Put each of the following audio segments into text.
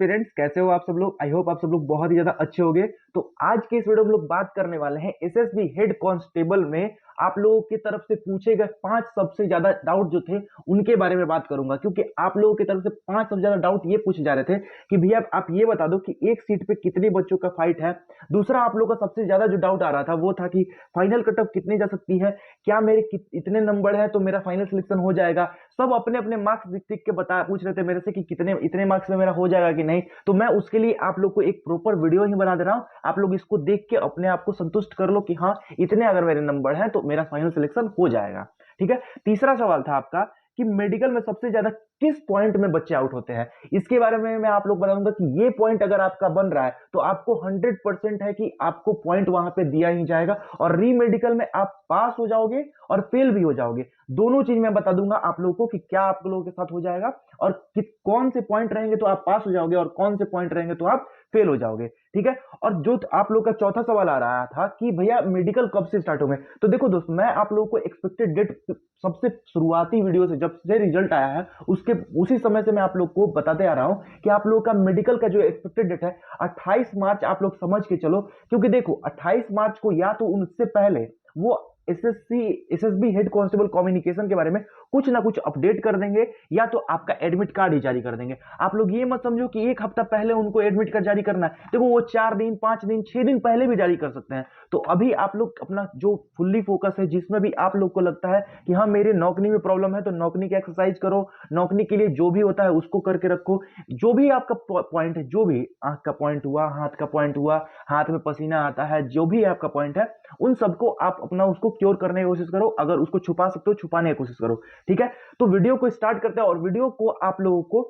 Aspirants, कैसे हो आप सब लोग। आई होप आप सब लोग बहुत ही ज्यादा अच्छे होंगे। तो आज के इस वीडियो में लोग बात करने वाले हैं एसएसबी हेड कांस्टेबल में आप लोगों की तरफ से पूछे गए 5 सबसे ज्यादा डाउट जो थे उनके बारे में बात करूंगा, क्योंकि आप लोगों की तरफ से 5 सबसे ज्यादा डाउट ये पूछे जा रहे थे कि भैया आप ये बता दो कि एक सीट पे कितने बच्चों का फाइट है। दूसरा आप लोगों का सबसे ज्यादा जो डाउट आ रहा था वो था कि फाइनल कट ऑफ कितनी जा सकती है, क्या मेरे इतने नंबर है तो मेरा फाइनल सिलेक्शन हो जाएगा। सब अपने अपने मार्क्स दिख दिख के बता पूछ रहे थे मेरे से कि कितने इतने मार्क्स में मेरा हो जाएगा कि नहीं। तो मैं उसके लिए आप लोग को एक प्रॉपर वीडियो ही बना दे रहा हूं। आप लोग इसको देख के अपने आप को संतुष्ट कर लो कि हाँ इतने अगर मेरे नंबर हैं तो मेरा फाइनल सिलेक्शन हो जाएगा। ठीक है। तीसरा सवाल था आपका कि मेडिकल में सबसे ज्यादा किस पॉइंट में बच्चे आउट होते हैं। इसके बारे में मैं आप लोग बताऊंगा कि ये पॉइंट अगर आपका बन रहा है तो आपको 100% है कि आपको पॉइंट वहां पे दिया ही जाएगा और री मेडिकल में आप पास हो जाओगे और फेल भी हो जाओगे। दोनों चीज मैं बता दूंगा आप लोगों को कि क्या आप लोगों के साथ हो जाएगा और कौन से पॉइंट रहेंगे तो आप पास हो जाओगे और कौन से पॉइंट रहेंगे तो आप फेल हो जाओगे। ठीक है। और जो आप लोग का चौथा सवाल आ रहा था कि भैया मेडिकल कब से स्टार्ट होंगे, तो देखो दोस्त मैं आप लोगों को एक्सपेक्टेड डेट सबसे शुरुआती वीडियो से जब से रिजल्ट आया है उसके उसी समय से मैं आप लोग को बताते आ रहा हूं कि आप लोगों का मेडिकल का जो एक्सपेक्टेड डेट है 28 मार्च आप लोग समझ के चलो। क्योंकि देखो 28 मार्च को या तो उनसे पहले वो एसएसबी हेड कांस्टेबल कम्युनिकेशन के बारे में कुछ ना कुछ अपडेट कर देंगे या तो आपका एडमिट कार्ड ही जारी कर देंगे। आप लोग ये मत समझो कि एक हफ्ता पहले उनको एडमिट कार्ड जारी करना है। देखो वो 4 दिन 5 दिन 6 दिन पहले भी जारी कर सकते हैं। तो अभी आप लोग अपना जो फुल्ली फोकस है जिसमें भी आप लोग को लगता है कि हाँ मेरे नौकरी में प्रॉब्लम है तो नौकरी की एक्सरसाइज करो, नौकरी के लिए जो भी होता है उसको करके रखो। जो भी आपका पॉइंट है, जो भी आंख का पॉइंट हुआ, हाथ का पॉइंट हुआ, हाथ में पसीना आता है, जो भी आपका पॉइंट है उन सबको आप अपना उसको क्योर करने की कोशिश करो। अगर उसको छुपा सकते हो छुपाने की कोशिश करो। ठीक है। तो वीडियो को स्टार्ट करते हैं और वीडियो को आप लोगों को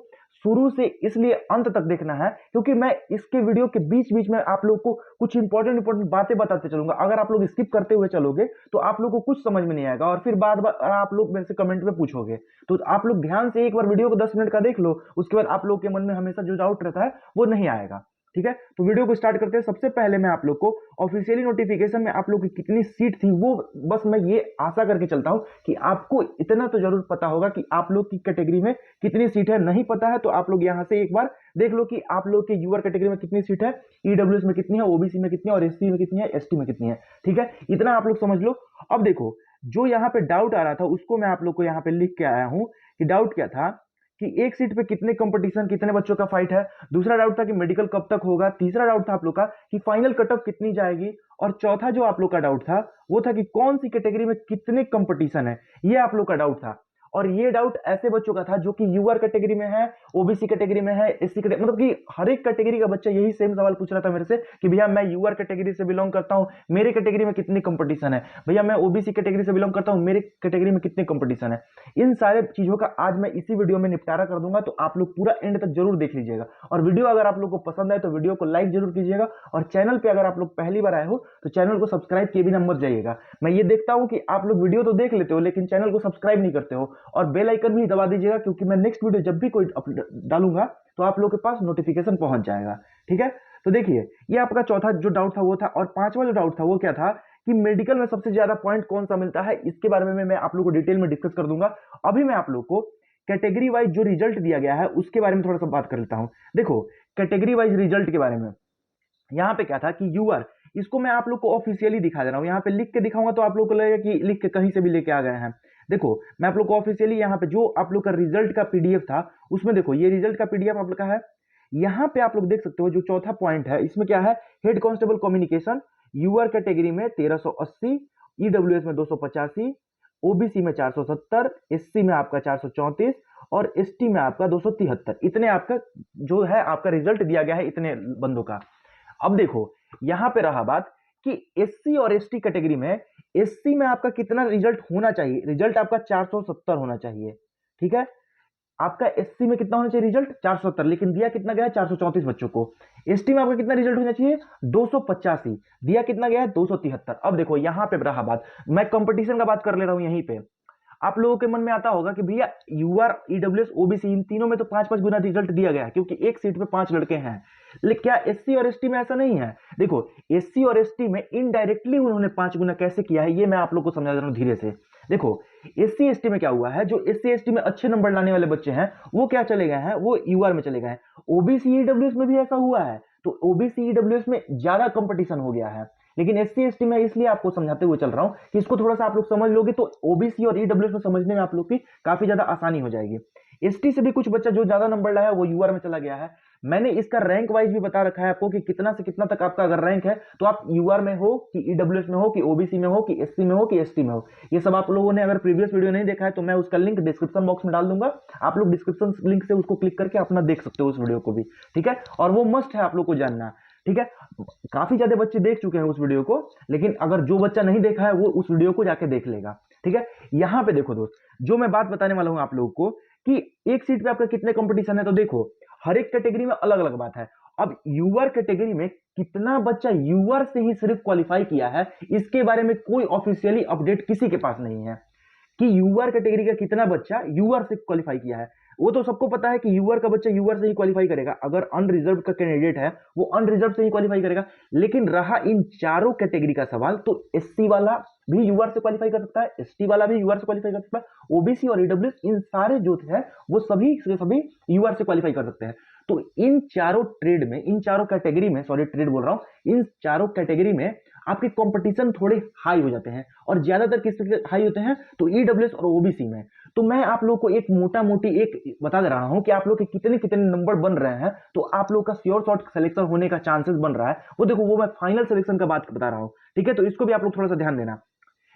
शुरू से इसलिए अंत तक देखना है क्योंकि मैं इसके वीडियो के बीच बीच में आप लोगों को कुछ इंपॉर्टेंट बातें बताते चलूंगा। अगर आप लोग स्किप करते हुए चलोगे तो आप लोगों को कुछ समझ में नहीं आएगा और फिर बाद बार आप लोग मेरे से कमेंट में पूछोगे। तो आप लोग ध्यान से एक बार वीडियो को 10 मिनट का देख लो, उसके बाद आप लोग के मन में हमेशा जो डाउट रहता है वो नहीं आएगा। ठीक है। तो वीडियो को स्टार्ट करते हैं। सबसे पहले मैं आप लोग को ऑफिशियली नोटिफिकेशन में आप लोग की कितनी सीट थी वो बस मैं ये आशा करके चलता हूं कि आपको इतना तो जरूर पता होगा कि आप लोग की कैटेगरी में कितनी सीट है। नहीं पता है तो आप लोग यहां से एक बार देख लो कि आप लोग के यूआर कैटेगरी में कितनी सीट है, ईडब्ल्यूएस में कितनी है, ओबीसी में कितनी है और एससी में कितनी है, एसटी में कितनी है। ठीक है। इतना आप लोग समझ लो। अब देखो जो यहां पे डाउट आ रहा था उसको मैं आप लोग को यहां पे लिख के आया हूं कि डाउट क्या था कि एक सीट पे कितने कंपटीशन कितने बच्चों का फाइट है। दूसरा डाउट था कि मेडिकल कब तक होगा। तीसरा डाउट था आप लोग का कि फाइनल कट ऑफ कितनी जाएगी। और चौथा जो आप लोग का डाउट था वो था कि कौन सी कैटेगरी में कितने कंपटीशन है। ये आप लोग का डाउट था। और ये डाउट ऐसे बच्चों का था जो कि यूआर कैटेगरी में है, ओबीसी कैटेगरी में है, एससी कैटेगरी, मतलब कि हर एक कैटेगरी का बच्चा यही सेम सवाल पूछ रहा था मेरे से कि भैया मैं यूआर कैटेगरी से बिलोंग करता हूं, मेरे कैटेगरी में कितनी कंपटीशन है। भैया मैं ओबीसी कैटेगरी से बिलोंग करता हूं, मेरे कैटेगरी में कितनी कंपटीशन है। इन सारे चीजों का आज मैं इसी वीडियो में निपटारा कर दूंगा। तो आप लोग पूरा एंड तक जरूर देख लीजिएगा और वीडियो अगर आप लोग को पसंद आए तो वीडियो को लाइक जरूर कीजिएगा और चैनल पे अगर आप लोग पहली बार आए हो तो चैनल को सब्सक्राइब किए बिना मत जाइएगा। मैं ये देखता हूं कि आप लोग वीडियो तो देख लेते हो लेकिन चैनल को सब्सक्राइब नहीं करते हो और बेल आइकन भी दबा दीजिएगा क्योंकि मैं नेक्स्ट वीडियो जब भी कोई डालूंगा तो आप लोग के पास नोटिफिकेशन पहुंच जाएगा। ठीक है। तो देखिए ये आपका चौथा जो डाउट था वो था। और पांचवा जो डाउट था वो क्या था कि मेडिकल में सबसे ज्यादा पॉइंट कौन सा मिलता है। इसके बारे में मैं आप लोग को डिटेल में डिस्कस कर दूंगा। अभी मैं आप लोग को कैटेगरी वाइज जो रिजल्ट दिया गया है उसके बारे में थोड़ा सा बात कर लेता हूं। देखो कैटेगरी वाइज रिजल्ट के बारे में यहां पे क्या था कि यूआर, इसको मैं आप लोग को ऑफिशियली दिखा दे रहा हूं। यहां पे लिख के दिखाऊंगा तो आप लोग को लगेगा कि लिख के कहीं से भी लेके आ गए हैं। देखो मैं आप लोग को ऑफिशियली यहां पे जो आप लोग का रिजल्ट का पीडीएफ था उसमें देखो ये रिजल्ट का पीडीएफ आप लोग का है। यहां पे आप लोग देख सकते हो जो चौथा पॉइंट है इसमें क्या है, head constable communication UR category में 1380, ईडब्ल्यूएस में 285, ओबीसी में 470, एससी में आपका 434 और एसटी में आपका 273। इतने आपका जो है आपका रिजल्ट दिया गया है इतने बंदों का। अब देखो यहां पे रहा बात कि एससी और एसटी कैटेगरी में, एससी में आपका कितना रिजल्ट होना चाहिए, रिजल्ट आपका 470 होना चाहिए। ठीक है। आपका एससी में कितना होना चाहिए रिजल्ट 470, लेकिन दिया कितना गया है 434 बच्चों को। एसटी में आपका कितना रिजल्ट होना चाहिए 285, दिया कितना गया है 273। अब देखो यहां पे रहा बात, मैं कंपटीशन का बात कर ले रहा हूं। यहीं पे आप लोगों के मन में आता होगा कि भैया यूआर, ईडब्ल्यूएस, ओबीसी इन तीनों में तो 5-5 गुना रिजल्ट दिया गया है क्योंकि एक सीट पे 5 लड़के हैं। लेकिन क्या एससी और एसटी में ऐसा नहीं है। देखो एससी और एसटी में इनडायरेक्टली उन्होंने 5 गुना कैसे किया है ये मैं आप लोग को समझा दे रहा हूं धीरे से। देखो एससी एसटी में क्या हुआ है, जो एससी एसटी में अच्छे नंबर लाने वाले बच्चे हैं वो क्या चले गए हैं, वो यूआर में चले गए हैं। ओबीसी ईडब्ल्यूएस में भी ऐसा हुआ है, तो ओबीसी ईडब्ल्यूएस में ज्यादा कंपटीशन हो गया है। लेकिन एससी एसटी में इसलिए आपको समझाते हुए चल रहा हूं कि इसको थोड़ा सा आप लोग समझ लोगे तो ओबीसी और ईडब्ल्यूएस में समझने में आप लोग की काफी ज्यादा आसानी हो जाएगी। एसटी से भी कुछ बच्चा जो ज्यादा नंबर लाया वो यूआर में चला गया है। मैंने इसका रैंक वाइज भी बता रखा है आपको कि कितना से कितना तक आपका अगर रैंक है तो आप यूआर में हो कि ईडब्ल्यूएस में हो कि ओबीसी में हो कि एससी में हो कि एसटी में हो। ये सब आप लोगों ने अगर प्रीवियस वीडियो नहीं देखा है तो मैं उसका लिंक डिस्क्रिप्शन बॉक्स में डाल दूंगा, आप लोग डिस्क्रिप्शन लिंक से उसको क्लिक करके अपना देख सकते हो उस वीडियो को भी, ठीक है। और वो मस्ट है आप लोग को जानना, ठीक है। काफी ज्यादा बच्चे देख चुके हैं उस वीडियो को, लेकिन अगर जो बच्चा नहीं देखा है वो उस वीडियो को जाके देख लेगा, ठीक है। यहां पे देखो दोस्त, जो मैं बात बताने वाला हूं आप लोगों को कि एक सीट पे आपका कितने कंपटीशन है, तो देखो हर एक कैटेगरी में अलग अलग बात है। अब यूआर कैटेगरी में कितना बच्चा यूआर से ही सिर्फ क्वालिफाई किया है, इसके बारे में कोई ऑफिशियली अपडेट किसी के पास नहीं है कि यूआर कैटेगरी का कितना बच्चा यूआर से क्वालिफाई किया है। वो तो सबको पता है कि यूआर का बच्चा यूआर से ही क्वालिफाई करेगा, अगर अनरिजर्व का कैंडिडेट है वो अनरिजर्व से ही क्वालिफाई करेगा। लेकिन रहा इन चारों कैटेगरी का सवाल, तो एससी वाला भी यूआर से क्वालिफाई कर सकता है, एसटी वाला भी यूआर से क्वालिफाई कर सकता है, ओबीसी और ईडब्ल्यूएस इन सारे जो है वो सभी से सभी यूआर से क्वालिफाई कर सकते हैं। तो इन चारों ट्रेड में, इन चारों कैटेगरी में, सॉरी ट्रेड बोल रहा हूं, इन चारों कैटेगरी में आपके कंपटीशन थोड़े हाई हो जाते हैं, और ज्यादातर किस हाई होते हैं, तो ईडब्ल्यूएस और ओबीसी में। तो मैं आप लोग को एक मोटा मोटी एक बता दे रहा हूं कि आप लोग के कितने कितने नंबर बन रहे हैं, तो आप लोग का श्योर शॉट सिलेक्शन होने का चांसेस बन रहा है वो देखो, वो मैं फाइनल सिलेक्शन का बात बता रहा हूं, ठीक है। तो इसको भी आप लोग थोड़ा सा ध्यान देना।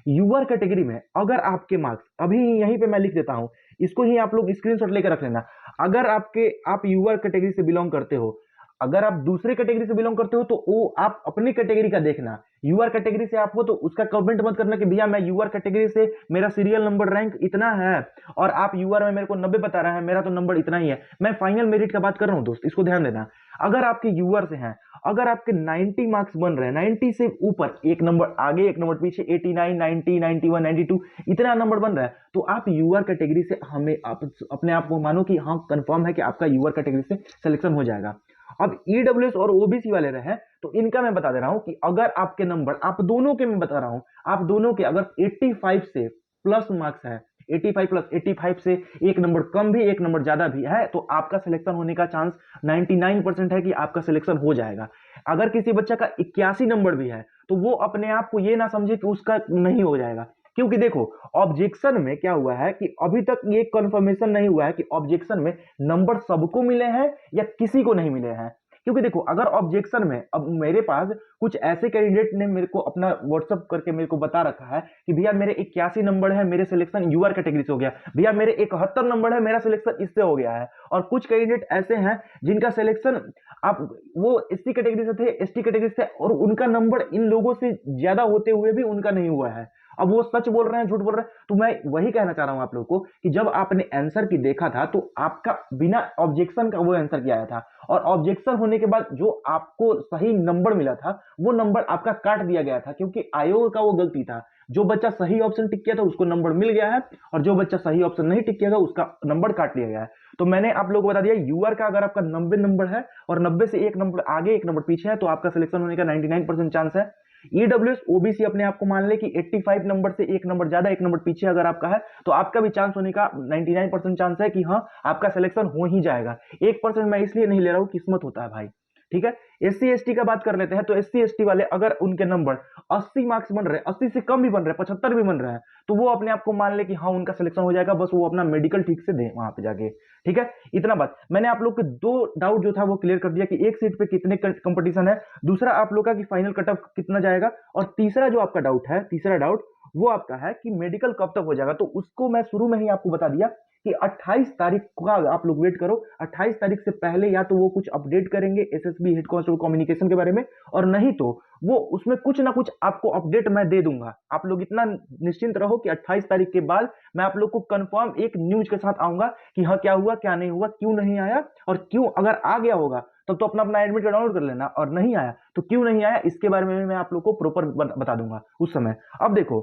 यूआर कैटेगरी में अगर आपके मार्क्स अभी यहीं पे मैं लिख देता हूं, इसको ही आप लोग स्क्रीनशॉट लेकर रख लेना। अगर आप यूआर कैटेगरी से बिलोंग करते हो, अगर आप दूसरे कैटेगरी से बिलोंग करते हो तो वो आप अपनी कैटेगरी का देखना। यूआर कैटेगरी से आप हो तो उसका कमेंट मत करना कि भैया मैं यूआर कैटेगरी से, मेरा सीरियल नंबर रैंक इतना है और आप यूआर में मेरे को 90 बता रहे हैं, मेरा तो नंबर इतना ही है। मैं फाइनल मेरिट का बात कर रहा हूं दोस्त, इसको ध्यान देना। अगर आपके यूआर से हैं, अगर आपके 90 मार्क्स बन रहे हैं, 90 से ऊपर, एक नंबर आगे एक नंबर पीछे, 89, 90, 91, 92 इतना नंबर बन रहा है, तो आप यूआर कैटेगरी से, हमें आप अपने आप को मानो कि हाँ कंफर्म है कि आपका यूआर कैटेगरी से सिलेक्शन हो जाएगा। अब ईडब्ल्यूएस और ओबीसी वाले रहे तो इनका मैं बता दे रहा हूं कि अगर आपके नंबर, आप दोनों के मैं बता रहा हूं, आप दोनों के अगर 85 से प्लस मार्क्स है, 85 प्लस 85 से एक नंबर कम भी एक नंबर ज्यादा भी है, तो आपका सिलेक्शन होने का चांस 99% है कि आपका सिलेक्शन हो जाएगा। अगर किसी बच्चा का 81 नंबर भी है तो वो अपने आप को ये ना समझे कि उसका नहीं हो जाएगा, क्योंकि देखो ऑब्जेक्शन में क्या हुआ है कि अभी तक ये कंफर्मेशन नहीं हुआ है कि ऑब्जेक्शन में नंबर सबको मिले हैं या किसी को नहीं मिले हैं। क्योंकि देखो अगर ऑब्जेक्शन में, अब मेरे पास कुछ ऐसे कैंडिडेट ने मेरे को अपना व्हाट्सअप करके मेरे को बता रखा है कि भैया मेरे 81 नंबर है, मेरे सिलेक्शन यूआर कैटेगरी से हो गया, भैया मेरे 71 नंबर है, मेरा सिलेक्शन इससे हो गया है। और कुछ कैंडिडेट ऐसे हैं जिनका सिलेक्शन, आप वो एससी कैटेगरी से थे, एसटी कैटेगरी से, और उनका नंबर इन लोगों से ज्यादा होते हुए भी उनका नहीं हुआ है। अब वो सच बोल रहे हैं झूठ बोल रहे हैं, तो मैं वही कहना चाह रहा हूं आप लोगों को कि जब आपने आंसर की देखा था तो आपका बिना ऑब्जेक्शन का वो आंसर किया था, और ऑब्जेक्शन होने के बाद जो आपको सही नंबर मिला था वो नंबर आपका काट दिया गया था, क्योंकि आयोग का वो गलती था। जो बच्चा सही ऑप्शन टिक किया था उसको नंबर मिल गया है, और जो बच्चा सही ऑप्शन नहीं टिक किया था उसका नंबर काट लिया गया है। तो मैंने आप लोगों को बता दिया, यूआर का अगर आपका 90 नंबर है और 90 से एक नंबर आगे एक नंबर पीछे है तो आपका सिलेक्शन होने का 99% चांस है। ईडब्ल्यूएस ओबीसी अपने आप को मान ले कि 85 नंबर से एक नंबर ज्यादा एक नंबर पीछे अगर आपका है तो आपका भी चांस होने का 99% चांस है कि हाँ आपका सिलेक्शन हो ही जाएगा। 1% मैं इसलिए नहीं ले रहा हूं, किस्मत होता है भाई, ठीक है। एससी एसटी का बात कर लेते हैं, तो एससी एसटी वाले अगर उनके नंबर 80 मार्क्स बन रहे हैं, 80 से कम भी बन रहे हैं, 75 भी बन रहे हैं, तो वो अपने आप को मान ले कि हाँ उनका सिलेक्शन हो जाएगा, बस वो अपना मेडिकल ठीक से दें वहां पे जाके, ठीक है। इतना बात मैंने आप लोग के दो डाउट जो था वो क्लियर कर दिया कि एक सीट पे कितने कंपटीशन है, दूसरा आप लोग का कि फाइनल कट ऑफ कितना जाएगा, और तीसरा जो आपका डाउट है, तीसरा डाउट वो आपका है कि मेडिकल कब तक हो जाएगा। तो उसको मैं शुरू में ही आपको बता दिया कि 28 तारीख का आप लोग वेट करो, 28 तारीख से पहले या तो वो कुछ अपडेट करेंगे एसएसबी हेड कांस्टेबल कम्युनिकेशन के बारे में, और नहीं तो वो उसमें कुछ ना कुछ आपको अपडेट मैं दे दूंगा। आप लोग इतना निश्चिंत रहो कि 28 तारीख के बाद मैं आप लोग को कंफर्म एक न्यूज के साथ आऊंगा कि हाँ क्या हुआ क्या नहीं हुआ, क्यों नहीं आया, और क्यों अगर आ गया होगा तब तो अपना अपना एडमिट कार्ड डाउनलोड कर लेना, और नहीं आया तो क्यों नहीं आया इसके बारे में मैं आप लोग को प्रॉपर बता दूंगा उस समय। अब देखो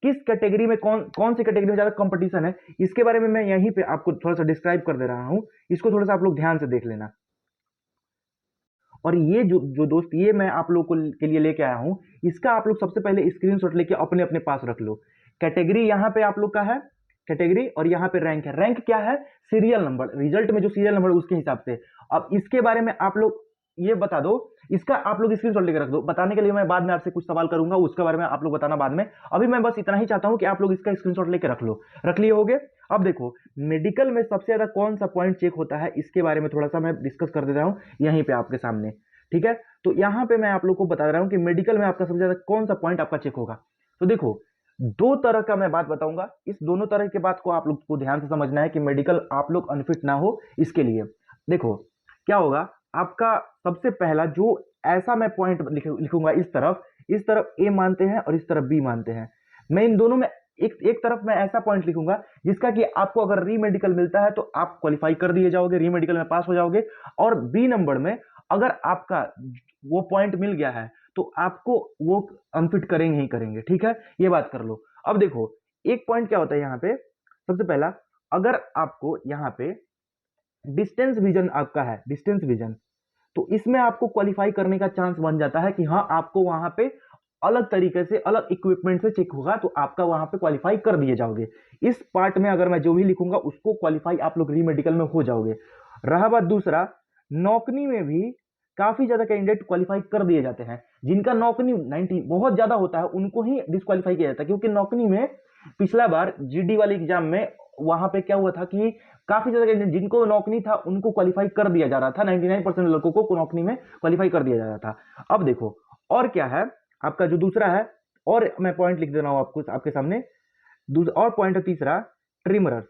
किस कैटेगरी में कौन सी कैटेगरी में ज्यादा कंपटीशन है, इसके बारे में मैं यहीं पे आपको थोड़ा सा डिस्क्राइब कर दे रहा हूं, इसको थोड़ा सा आप लोग ध्यान से देख लेना। और ये जो दोस्त ये मैं आप लोग के लिए लेके आया हूं, इसका आप लोग सबसे पहले स्क्रीनशॉट लेके अपने अपने पास रख लो। कैटेगरी यहाँ पे आप लोग का है कैटेगरी और यहाँ पे रैंक है। रैंक क्या है? सीरियल नंबर, रिजल्ट में जो सीरियल नंबर उसके हिसाब से। अब इसके बारे में आप लोग ये बता दो, इसका आप लोग स्क्रीनशॉट लेकर रख दो। बताने के लिए मैं बाद में आपसे कुछ सवाल करूंगा, उसके बारे में आप लोग बताना बाद में। अभी मैं बस इतना ही चाहता हूं कि आप लोग इसका स्क्रीनशॉट लेकर रख लो। रख लिए होगे? अब देखो, मेडिकल में सबसे ज्यादा कौन सा पॉइंट चेक होता है, इसके बारे में थोड़ा सा मैं डिस्कस कर दे रहा हूं यहीं पे आपके सामने। ठीक है, तो यहां पे मैं आप लोग को बता रहा हूं कि मेडिकल में आपका सबसे ज्यादा कौन सा पॉइंट आपका चेक होगा। तो देखो, दो तरह का मैं बात बताऊंगा, इस दोनों तरह की बात को आप लोग को ध्यान से समझना है कि मेडिकल आप लोग अनफिट ना हो इसके लिए। देखो क्या होगा, आपका सबसे पहला जो ऐसा मैं पॉइंट लिखूंगा, इस तरफ ए मानते हैं और इस तरफ बी मानते हैं। मैं इन दोनों में एक तरफ मैं ऐसा पॉइंट लिखूंगा जिसका कि आपको अगर री मेडिकल मिलता है तो आप क्वालिफाई कर दिए जाओगे, री मेडिकल में पास हो जाओगे। और बी नंबर में अगर आपका वो पॉइंट मिल गया है तो आपको वो अनफिट करेंगे ही करेंगे। ठीक है, ये बात कर लो। अब देखो, एक पॉइंट क्या होता है यहाँ पे, सबसे पहला, अगर आपको यहाँ पे डिस्टेंस विजन आपका है, डिस्टेंस विजन, तो इसमें आपको क्वालिफाई करने का चांस बन जाता है कि हाँ, आपको वहां पे अलग तरीके से अलग इक्विपमेंट से चेक होगा तो आपका वहां पे क्वालिफाई कर दिए जाओगे। इस पार्ट में अगर मैं जो भी लिखूंगा उसको क्वालिफाई आप लोग री मेडिकल में हो जाओगे। रहा बात दूसरा, नौकरी में भी काफी ज्यादा कैंडिडेट क्वालिफाई कर दिए जाते हैं। जिनका नौकरी 90 बहुत ज्यादा होता है उनको ही डिस्क्वालीफाई किया जाता है, क्योंकि नौकरी में पिछला बार जीडी वाले एग्जाम में वहां पे क्या हुआ था कि काफी ज्यादा कैंडिडेट जिनको नौकरी था उनको क्वालिफाई कर दिया जा रहा था, 99% लड़कों को नौकरी में क्वालिफाई कर दिया जा रहा था। अब देखो और क्या है आपका जो दूसरा है, और मैं पॉइंट लिख दे रहा हूं आपको आपके सामने। और पॉइंट है तीसरा, ट्रिमरर्स।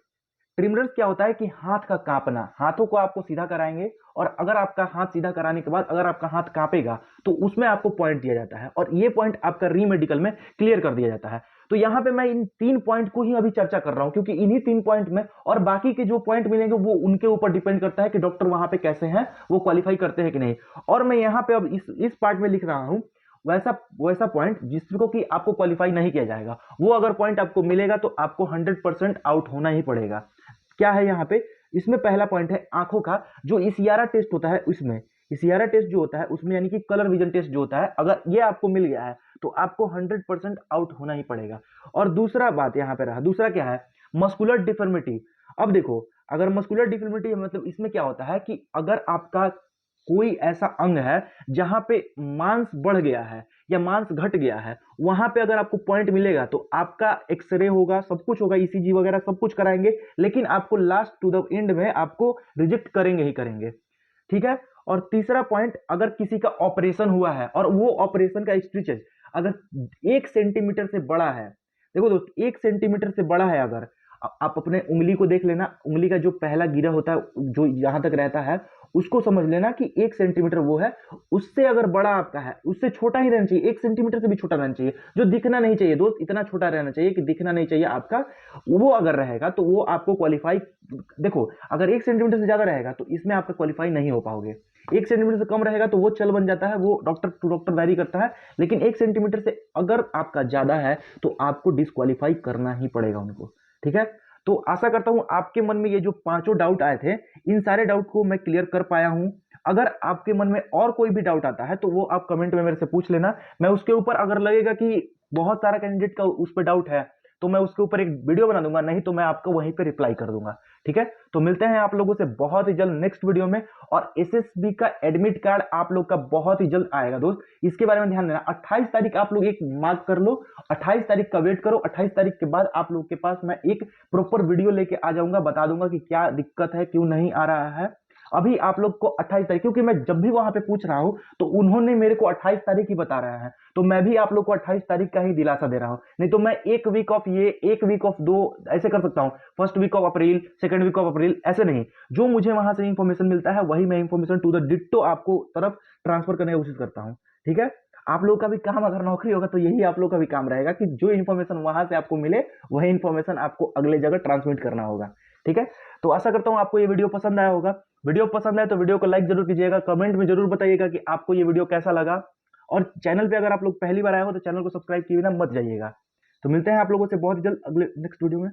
ट्रिमरर्स क्या होता है कि हाथ का कांपना, हाथों को आपको सीधा कराएंगे और अगर आपका हाथ सीधा कराने के बाद अगर आपका हाथ कांपेगा तो उसमें आपको पॉइंट दिया जाता है और ये पॉइंट आपका री मेडिकल में क्लियर कर दिया जाता है। तो यहां पे मैं इन 3 पॉइंट को ही अभी चर्चा कर रहा हूं, क्योंकि इन्हीं 3 पॉइंट में और बाकी के जो पॉइंट मिलेंगे वो उनके ऊपर डिपेंड करता है कि डॉक्टर वहां पे कैसे हैं, वो क्वालिफाई करते हैं कि नहीं। और मैं यहां पे अब इस पार्ट में लिख रहा हूं वैसा वैसा पॉइंट जिसको कि आपको क्वालिफाई नहीं किया जाएगा। वो अगर पॉइंट आपको मिलेगा तो आपको 100% आउट होना ही पड़ेगा। क्या है यहाँ पे, इसमें पहला पॉइंट है आंखों का, जो इसियारा टेस्ट होता है उसमें, इसियारा टेस्ट जो होता है उसमें यानी कि कलर विजन टेस्ट जो होता है, अगर ये आपको मिल गया है तो आपको 100% आउट होना ही पड़ेगा। और दूसरा बात यहाँ पे रहा, दूसरा क्या है, मस्कुलर डिफॉर्मिटी। अब देखो, अगर मस्कुलर डिफॉर्मिटी मतलब इसमें क्या होता है कि अगर आपका कोई ऐसा अंग है जहां पे मांस बढ़ गया है या मांस घट गया है, वहां पे अगर आपको पॉइंट मिलेगा तो आपका एक्सरे होगा, सब कुछ होगा, ईसीजी वगैरह सब कुछ कराएंगे, लेकिन आपको लास्ट टू द एंड में आपको रिजेक्ट करेंगे ही करेंगे। ठीक है, और तीसरा पॉइंट, अगर किसी का ऑपरेशन हुआ है और वो ऑपरेशन का स्ट्रेचेज अगर 1 सेंटीमीटर से बड़ा है, देखो दोस्त 1 सेंटीमीटर से बड़ा है, अगर आप अपने उंगली को देख लेना, उंगली का जो पहला गिरा होता है जो यहां तक रहता है उसको समझ लेना कि 1 सेंटीमीटर वो है, उससे अगर बड़ा आपका है, उससे छोटा ही रहना चाहिए, 1 सेंटीमीटर से भी छोटा रहना चाहिए, जो दिखना नहीं चाहिए दोस्त, इतना छोटा रहना चाहिए कि दिखना नहीं चाहिए आपका, वो अगर रहेगा तो वो आपको क्वालिफाई। देखो अगर 1 सेंटीमीटर से ज्यादा रहेगा तो इसमें आपका क्वालिफाई नहीं हो पाओगे, 1 सेंटीमीटर से कम रहेगा तो वो चल बन जाता है, वो डॉक्टर टू डॉक्टर वैरी करता है, लेकिन 1 सेंटीमीटर से अगर आपका ज्यादा है तो आपको डिस्क्वालीफाई करना ही पड़ेगा उनको। ठीक है, तो आशा करता हूं आपके मन में ये जो पांचों डाउट आए थे इन सारे डाउट को मैं क्लियर कर पाया हूं। अगर आपके मन में और कोई भी डाउट आता है तो वो आप कमेंट में मेरे से पूछ लेना, मैं उसके ऊपर अगर लगेगा कि बहुत सारा कैंडिडेट का उस पर डाउट है तो मैं उसके ऊपर एक वीडियो बना दूंगा, नहीं तो मैं आपको वहीं पे रिप्लाई कर दूंगा। ठीक है, तो मिलते हैं आप लोगों से बहुत ही जल्द नेक्स्ट वीडियो में। और एसएसबी का एडमिट कार्ड आप लोग का बहुत ही जल्द आएगा दोस्त, इसके बारे में ध्यान देना। 28 तारीख आप लोग एक मार्क कर लो, 28 तारीख का वेट करो, 28 तारीख के बाद आप लोग के पास मैं एक प्रॉपर वीडियो लेके आ जाऊंगा, बता दूंगा कि क्या दिक्कत है, क्यों नहीं आ रहा है। अभी आप लोग को 28 तारीख, क्योंकि मैं जब भी वहां पे पूछ रहा हूं तो उन्होंने मेरे को 28 तारीख ही बता रहा है, तो मैं भी आप लोग को 28 तारीख का ही दिलासा दे रहा हूं। नहीं तो मैं एक वीक ऑफ ये, एक वीक ऑफ दो ऐसे कर सकता हूं, first week of April, second week of April, ऐसे नहीं। जो मुझे वहां से इंफॉर्मेशन मिलता है वही मैं इंफॉर्मेशन टू द डिट्टो आपको तरफ ट्रांसफर करने की कोशिश करता हूं। ठीक है, आप लोग का भी काम, अगर नौकरी होगा तो यही आप लोग का भी काम रहेगा कि जो इन्फॉर्मेशन वहां से आपको मिले वही इन्फॉर्मेशन आपको अगले जगह ट्रांसमिट करना होगा। ठीक है, तो आशा करता हूं आपको ये वीडियो पसंद आया होगा। वीडियो पसंद आए तो वीडियो को लाइक जरूर कीजिएगा, कमेंट में जरूर बताइएगा कि आपको ये वीडियो कैसा लगा, और चैनल पे अगर आप लोग पहली बार आए हो तो चैनल को सब्सक्राइब किए बिना मत जाइएगा। तो मिलते हैं आप लोगों से बहुत जल्द अगले नेक्स्ट वीडियो में।